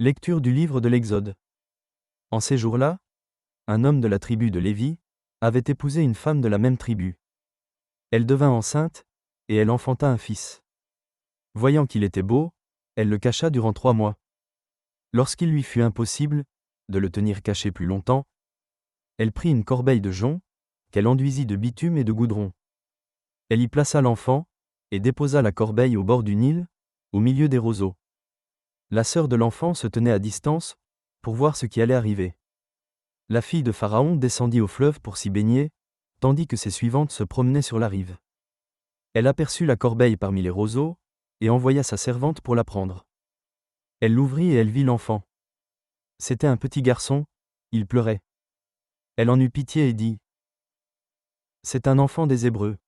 Lecture du livre de l'Exode. En ces jours-là, un homme de la tribu de Lévi avait épousé une femme de la même tribu. Elle devint enceinte, et elle enfanta un fils. Voyant qu'il était beau, elle le cacha durant 3 mois. Lorsqu'il lui fut impossible de le tenir caché plus longtemps, elle prit une corbeille de jonc, qu'elle enduisit de bitume et de goudron. Elle y plaça l'enfant, et déposa la corbeille au bord du Nil, au milieu des roseaux. La sœur de l'enfant se tenait à distance, pour voir ce qui allait arriver. La fille de Pharaon descendit au fleuve pour s'y baigner, tandis que ses suivantes se promenaient sur la rive. Elle aperçut la corbeille parmi les roseaux, et envoya sa servante pour la prendre. Elle l'ouvrit et elle vit l'enfant. C'était un petit garçon, il pleurait. Elle en eut pitié et dit : « C'est un enfant des Hébreux. »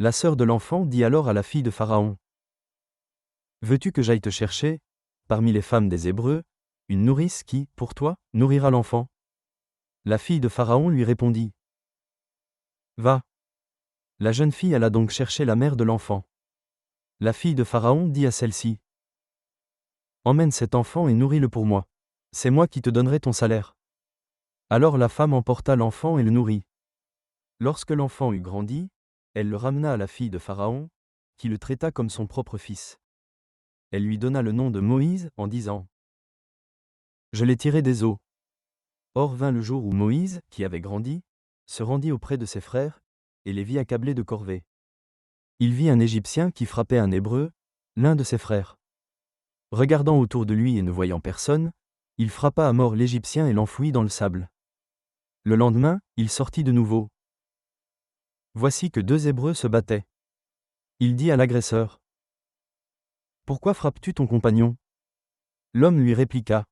La sœur de l'enfant dit alors à la fille de Pharaon : « Veux-tu que j'aille te chercher, parmi les femmes des Hébreux, une nourrice qui, pour toi, nourrira l'enfant ? » La fille de Pharaon lui répondit : « Va. » La jeune fille alla donc chercher la mère de l'enfant. La fille de Pharaon dit à celle-ci : « Emmène cet enfant et nourris-le pour moi. C'est moi qui te donnerai ton salaire. » Alors la femme emporta l'enfant et le nourrit. Lorsque l'enfant eut grandi, elle le ramena à la fille de Pharaon, qui le traita comme son propre fils. Elle lui donna le nom de Moïse en disant : « Je l'ai tiré des eaux. » Or vint le jour où Moïse, qui avait grandi, se rendit auprès de ses frères, et les vit accablés de corvées. Il vit un Égyptien qui frappait un Hébreu, l'un de ses frères. Regardant autour de lui et ne voyant personne, il frappa à mort l'Égyptien et l'enfouit dans le sable. Le lendemain, il sortit de nouveau. Voici que 2 Hébreux se battaient. Il dit à l'agresseur : « Pourquoi frappes-tu ton compagnon ? » L'homme lui répliqua :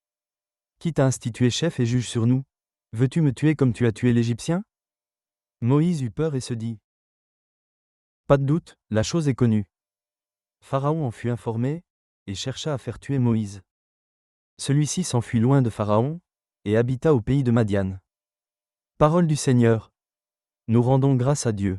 « Qui t'a institué chef et juge sur nous ? Veux-tu me tuer comme tu as tué l'Égyptien ? » Moïse eut peur et se dit : « Pas de doute, la chose est connue. » Pharaon en fut informé, et chercha à faire tuer Moïse. Celui-ci s'enfuit loin de Pharaon, et habita au pays de Madian. Parole du Seigneur. Nous rendons grâce à Dieu.